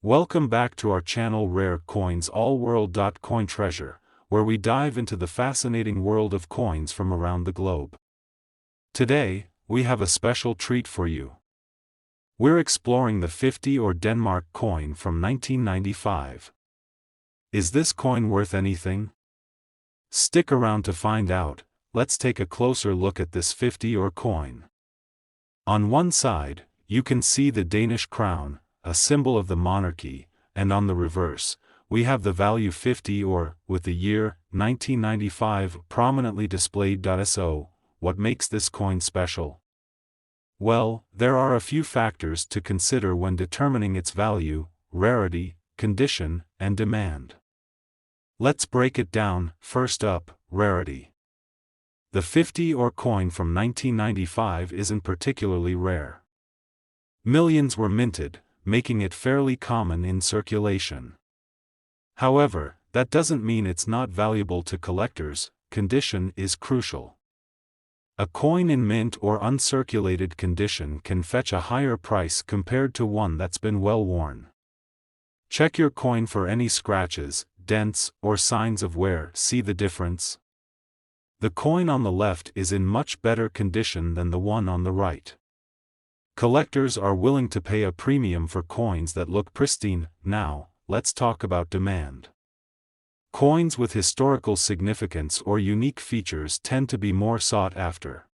Welcome back to our channel RareCoins All-World. Coin Treasure, where we dive into the fascinating world of coins from around the globe. Today, we have a special treat for you. We're exploring the 50 or Denmark coin from 1995. Is this coin worth anything? Stick around to find out. Let's take a closer look at this 50 or coin. On one side, you can see the Danish crown, a symbol of the monarchy, and on the reverse, we have the value 50 or, with the year, 1995 prominently displayed. So, what makes this coin special? Well, there are a few factors to consider when determining its value: rarity, condition, and demand. Let's break it down. First up, rarity. The 50 or coin from 1995 isn't particularly rare. Millions were minted, making it fairly common in circulation. However, that doesn't mean it's not valuable to collectors. Condition is crucial. A coin in mint or uncirculated condition can fetch a higher price compared to one that's been well worn. Check your coin for any scratches, dents, or signs of wear. See the difference? The coin on the left is in much better condition than the one on the right. Collectors are willing to pay a premium for coins that look pristine. Now, let's talk about demand. Coins with historical significance or unique features tend to be more sought after.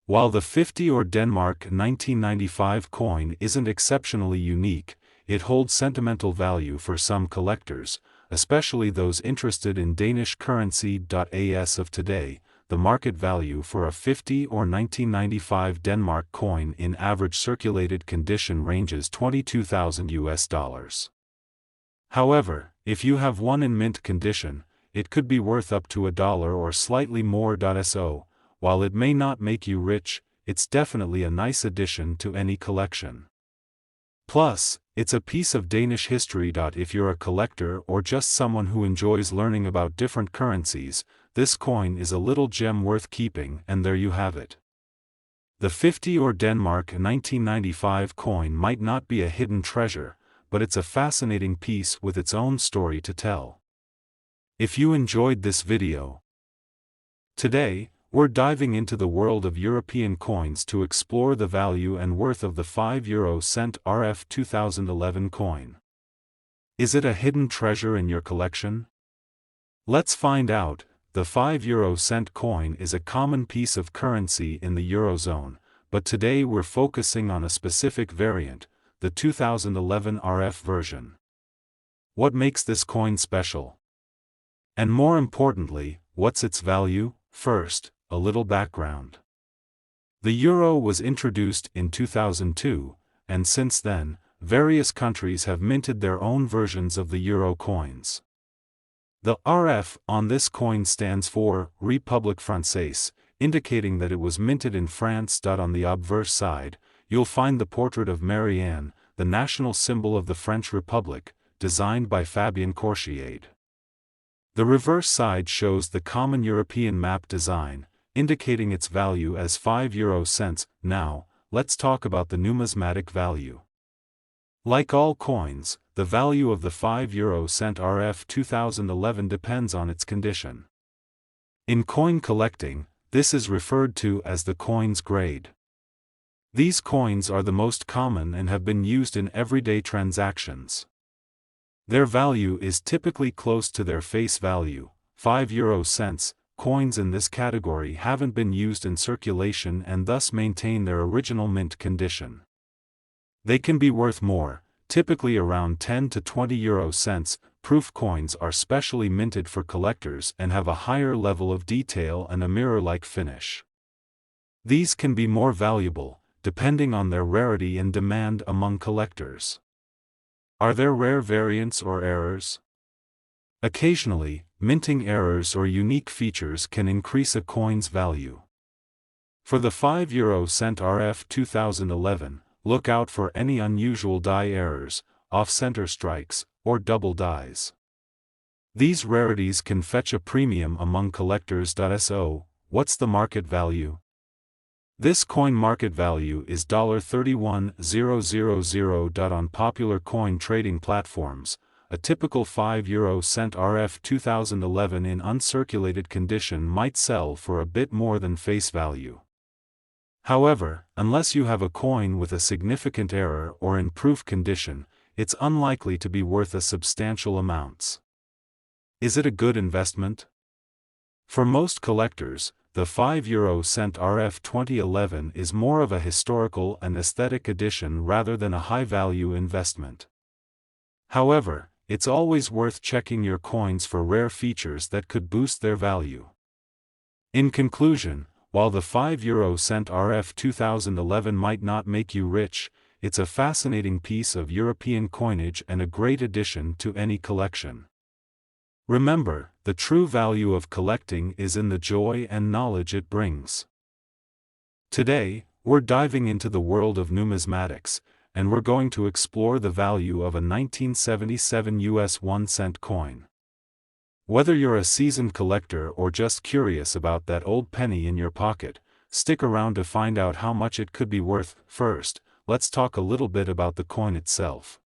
While the 50 or Denmark 1995 coin isn't exceptionally unique, it holds sentimental value for some collectors, especially those interested in Danish currency. As of today, the market value for a 50 or 1995 Denmark coin in average circulated condition ranges $22,000. However, if you have one in mint condition, it could be worth up to $1 or slightly more. So, while it may not make you rich, it's definitely a nice addition to any collection. Plus, it's a piece of Danish history. If you're a collector or just someone who enjoys learning about different currencies, this coin is a little gem worth keeping. And there you have it. The 50 or Denmark 1995 coin might not be a hidden treasure, but it's a fascinating piece with its own story to tell. If you enjoyed this video, today, we're diving into the world of European coins to explore the value and worth of the 5-euro-cent RF 2011 coin. Is it a hidden treasure in your collection? Let's find out. The 5-euro-cent coin is a common piece of currency in the Eurozone, but today we're focusing on a specific variant, the 2011 RF version. What makes this coin special? And more importantly, what's its value? First, a little background. The euro was introduced in 2002, and since then, various countries have minted their own versions of the euro coins. The RF on this coin stands for République Française, indicating that it was minted in France. On the obverse side, you'll find the portrait of Marianne, the national symbol of the French Republic, designed by Fabien Courchiade. The reverse side shows the common European map design, indicating its value as 5 euro cents. Now, let's talk about the numismatic value. Like all coins, the value of the 5-euro-cent RF 2011 depends on its condition. In coin collecting, this is referred to as the coin's grade. These coins are the most common and have been used in everyday transactions. Their value is typically close to their face value. 5 euro cents coins in this category haven't been used in circulation and thus maintain their original mint condition. They can be worth more, typically around 10 to 20 euro cents. Proof coins are specially minted for collectors and have a higher level of detail and a mirror-like finish. These can be more valuable, depending on their rarity and demand among collectors. Are there rare variants or errors? Occasionally, minting errors or unique features can increase a coin's value. For the 5-euro-cent RF 2011, look out for any unusual die errors, off-center strikes, or double dies. These rarities can fetch a premium among collectors. So, what's the market value? This coin market value is $31,000. On popular coin trading platforms. A typical 5 cent RF 2011 in uncirculated condition might sell for a bit more than face value. However, unless you have a coin with a significant error or in proof condition, it's unlikely to be worth a substantial amounts. Is it a good investment? For most collectors, the 5 cent RF 2011 is more of a historical and aesthetic addition rather than a high-value investment. However, it's always worth checking your coins for rare features that could boost their value. In conclusion, while the 5 cent RF 2011 might not make you rich, it's a fascinating piece of European coinage and a great addition to any collection. Remember, the true value of collecting is in the joy and knowledge it brings. Today, we're diving into the world of numismatics, and we're going to explore the value of a 1977 US 1-cent coin. Whether you're a seasoned collector or just curious about that old penny in your pocket, stick around to find out how much it could be worth. First, let's talk a little bit about the coin itself.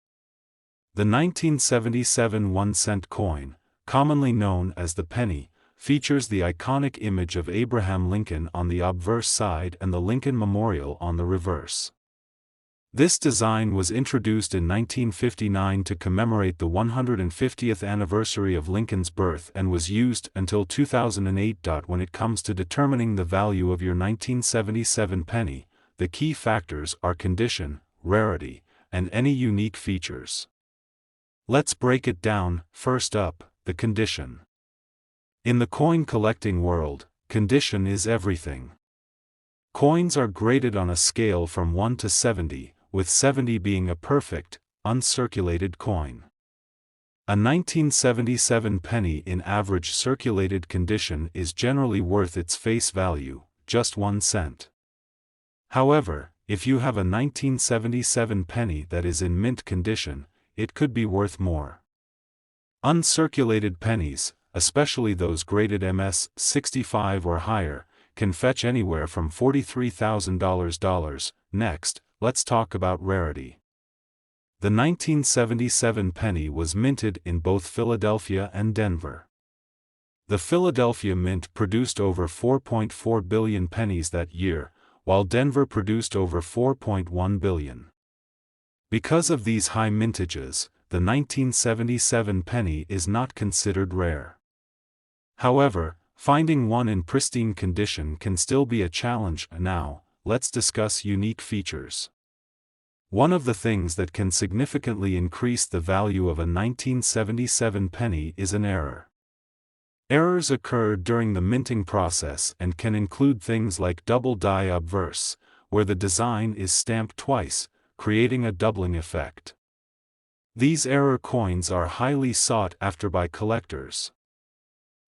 The 1977 1-cent coin, commonly known as the penny, features the iconic image of Abraham Lincoln on the obverse side and the Lincoln Memorial on the reverse. This design was introduced in 1959 to commemorate the 150th anniversary of Lincoln's birth and was used until 2008. When it comes to determining the value of your 1977 penny, the key factors are condition, rarity, and any unique features. Let's break it down. First up, the condition. In the coin collecting world, condition is everything. Coins are graded on a scale from 1 to 70, with 70 being a perfect, uncirculated coin. A 1977 penny in average circulated condition is generally worth its face value, just 1 cent. However, if you have a 1977 penny that is in mint condition, it could be worth more. Uncirculated pennies, especially those graded MS 65 or higher, can fetch anywhere from $43,000. Next, let's talk about rarity. The 1977 penny was minted in both Philadelphia and Denver. The Philadelphia Mint produced over 4.4 billion pennies that year, while Denver produced over 4.1 billion. Because of these high mintages, the 1977 penny is not considered rare. However, finding one in pristine condition can still be a challenge. Now, let's discuss unique features. One of the things that can significantly increase the value of a 1977 penny is an error. Errors occur during the minting process and can include things like double die obverse, where the design is stamped twice, creating a doubling effect. These error coins are highly sought after by collectors.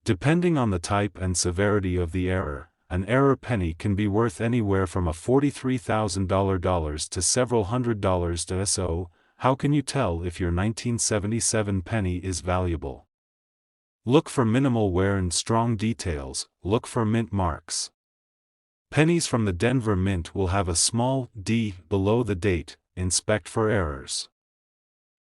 Depending on the type and severity of the error, an error penny can be worth anywhere from a $43,000 to several $100s. So, how can you tell if your 1977 penny is valuable? Look for minimal wear and strong details. Look for mint marks. Pennies from the Denver Mint will have a small D below the date. Inspect for errors.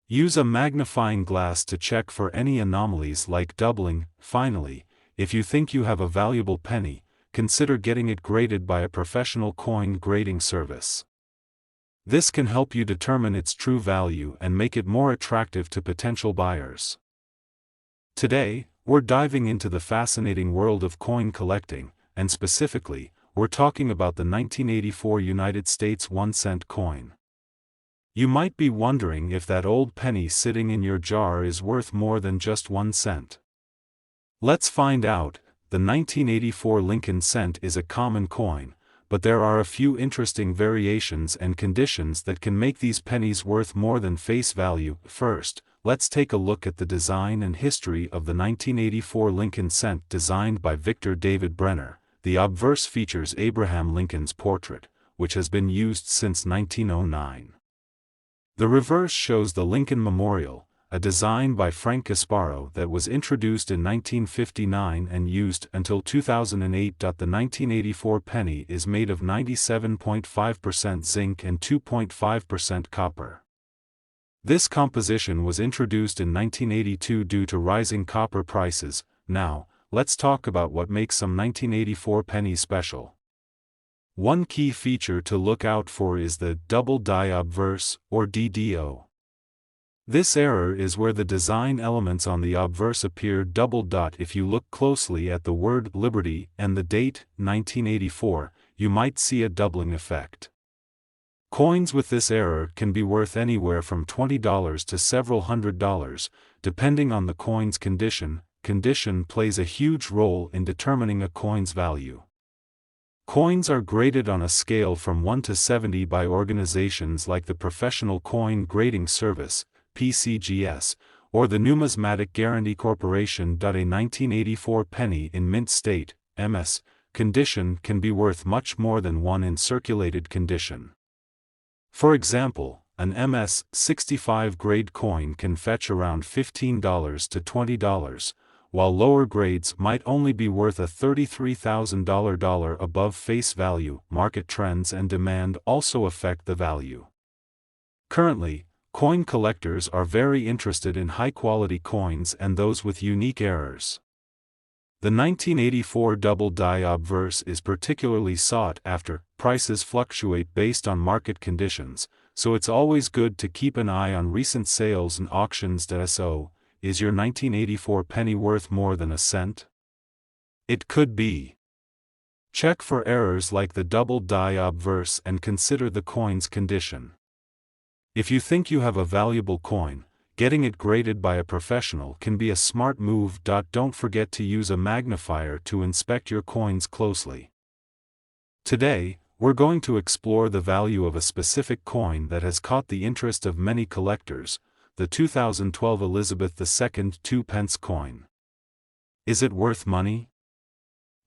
Use a magnifying glass to check for any anomalies like doubling. Finally, if you think you have a valuable penny, consider getting it graded by a professional coin grading service. This can help you determine its true value and make it more attractive to potential buyers. Today, we're diving into the fascinating world of coin collecting, and specifically, we're talking about the 1984 United States 1-cent coin. You might be wondering if that old penny sitting in your jar is worth more than just 1 cent. Let's find out. The 1984 Lincoln cent is a common coin, but there are a few interesting variations and conditions that can make these pennies worth more than face value. First, let's take a look at the design and history of the 1984 Lincoln cent designed by Victor David Brenner. The obverse features Abraham Lincoln's portrait, which has been used since 1909. The reverse shows the Lincoln Memorial, a design by Frank Gasparo that was introduced in 1959 and used until 2008. The 1984 penny is made of 97.5% zinc and 2.5% copper. This composition was introduced in 1982 due to rising copper prices. Now, let's talk about what makes some 1984 pennies special. One key feature to look out for is the double die obverse, or DDO. This error is where the design elements on the obverse appear double. If you look closely at the word Liberty and the date, 1984, you might see a doubling effect. Coins with this error can be worth anywhere from $20 to several $100s, depending on the coin's condition. Condition plays a huge role in determining a coin's value. Coins are graded on a scale from 1 to 70 by organizations like the Professional Coin Grading Service, PCGS, or the Numismatic Guarantee Corporation. A 1984 penny in mint state, MS, condition can be worth much more than one in circulated condition. For example, an MS 65 grade coin can fetch around $15 to $20, while lower grades might only be worth a $33,000 above face value. Market trends and demand also affect the value. Currently, coin collectors are very interested in high-quality coins and those with unique errors. The 1984 double die obverse is particularly sought after. Prices fluctuate based on market conditions, so it's always good to keep an eye on recent sales and auctions. So, is your 1984 penny worth more than a cent? It could be. Check for errors like the double die obverse and consider the coin's condition. If you think you have a valuable coin, getting it graded by a professional can be a smart move. Don't forget to use a magnifier to inspect your coins closely. Today, we're going to explore the value of a specific coin that has caught the interest of many collectors, the 2012 Elizabeth II 2-pence coin. Is it worth money?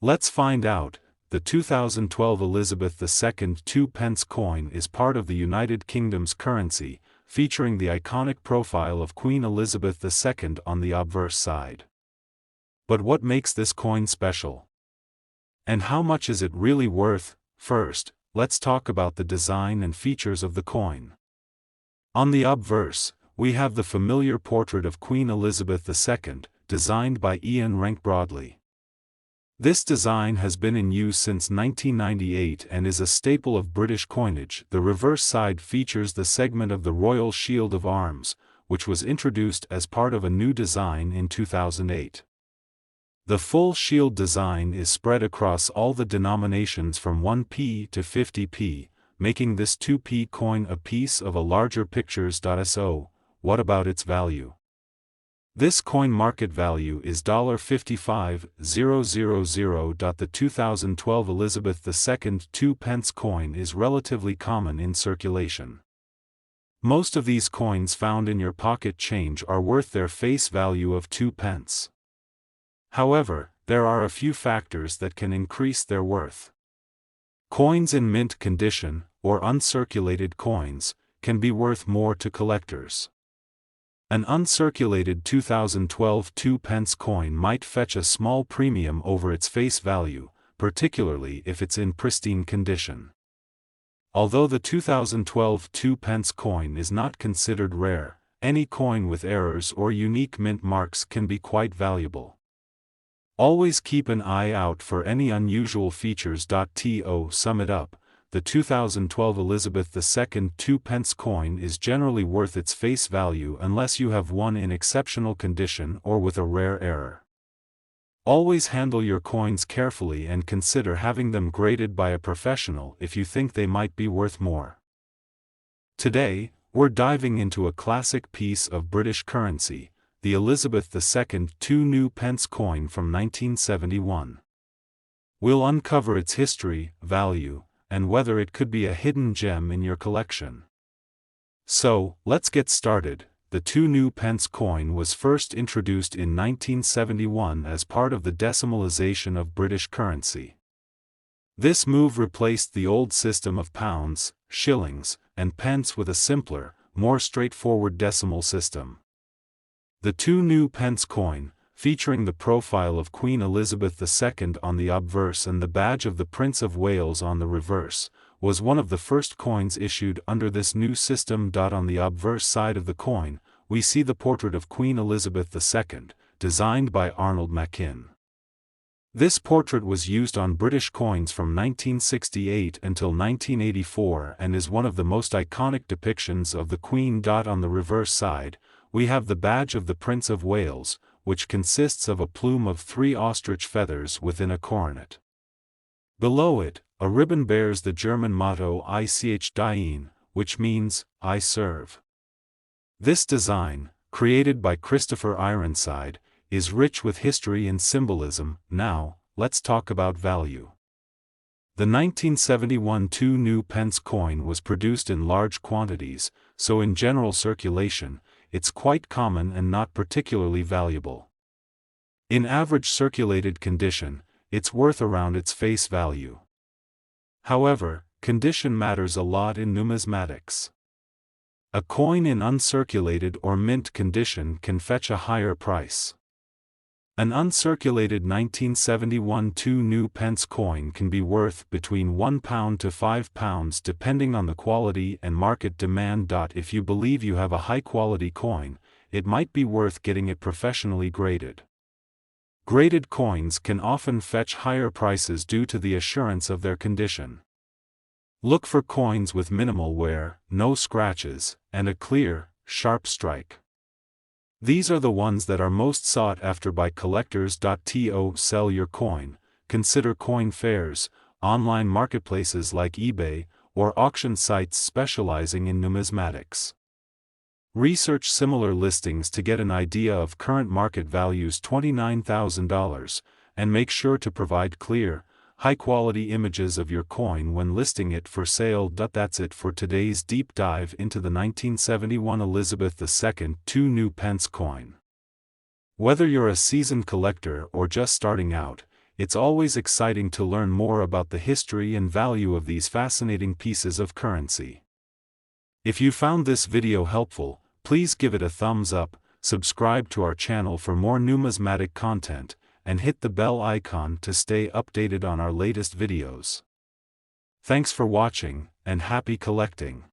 Let's find out. The 2012 Elizabeth II 2-pence coin is part of the United Kingdom's currency, featuring the iconic profile of Queen Elizabeth II on the obverse side. But what makes this coin special? And how much is it really worth? First, let's talk about the design and features of the coin. On the obverse, we have the familiar portrait of Queen Elizabeth II, designed by Ian Rank Broadley. This design has been in use since 1998 and is a staple of British coinage. The reverse side features the segment of the Royal Shield of Arms, which was introduced as part of a new design in 2008. The full shield design is spread across all the denominations from 1p to 50p, making this 2p coin a piece of a larger picture. So, what about its value? This coin market value is $55,000. The 2012 Elizabeth II 2-pence coin is relatively common in circulation. Most of these coins found in your pocket change are worth their face value of 2 pence. However, there are a few factors that can increase their worth. Coins in mint condition, or uncirculated coins, can be worth more to collectors. An uncirculated 2012 2-pence coin might fetch a small premium over its face value, particularly if it's in pristine condition. Although the 2012 2-pence coin is not considered rare, any coin with errors or unique mint marks can be quite valuable. Always keep an eye out for any unusual features. To sum it up, the 2012 Elizabeth II 2-pence coin is generally worth its face value unless you have one in exceptional condition or with a rare error. Always handle your coins carefully and consider having them graded by a professional if you think they might be worth more. Today, we're diving into a classic piece of British currency, the Elizabeth II 2-pence coin from 1971. We'll uncover its history, value, and whether it could be a hidden gem in your collection. So, let's get started. The 2-pence coin was first introduced in 1971 as part of the decimalisation of British currency. This move replaced the old system of pounds, shillings, and pence with a simpler, more straightforward decimal system. The 2 new pence coin, featuring the profile of Queen Elizabeth II on the obverse and the badge of the Prince of Wales on the reverse, was one of the first coins issued under this new system. On the obverse side of the coin, we see the portrait of Queen Elizabeth II, designed by Arnold Machin. This portrait was used on British coins from 1968 until 1984 and is one of the most iconic depictions of the Queen. On the reverse side, we have the badge of the Prince of Wales, which consists of a plume of 3 ostrich feathers within a coronet. Below it, a ribbon bears the German motto Ich diene, which means, I serve. This design, created by Christopher Ironside, is rich with history and symbolism. Now, let's talk about value. The 1971 2 new pence coin was produced in large quantities, so in general circulation, it's quite common and not particularly valuable. In average circulated condition, it's worth around its face value. However, condition matters a lot in numismatics. A coin in uncirculated or mint condition can fetch a higher price. An uncirculated 1971 2 new pence coin can be worth between £1 to £5 depending on the quality and market demand. If you believe you have a high-quality coin, it might be worth getting it professionally graded. Graded coins can often fetch higher prices due to the assurance of their condition. Look for coins with minimal wear, no scratches, and a clear, sharp strike. These are the ones that are most sought after by collectors. To sell your coin, consider coin fairs, online marketplaces like eBay, or auction sites specializing in numismatics. Research similar listings to get an idea of current market values. $29,000, and make sure to provide clear, high-quality images of your coin when listing it for sale. That's it for today's deep dive into the 1971 Elizabeth II 2 new pence coin. Whether you're a seasoned collector or just starting out, it's always exciting to learn more about the history and value of these fascinating pieces of currency. If you found this video helpful, please give it a thumbs up, subscribe to our channel for more numismatic content, and hit the bell icon to stay updated on our latest videos. Thanks for watching, and happy collecting!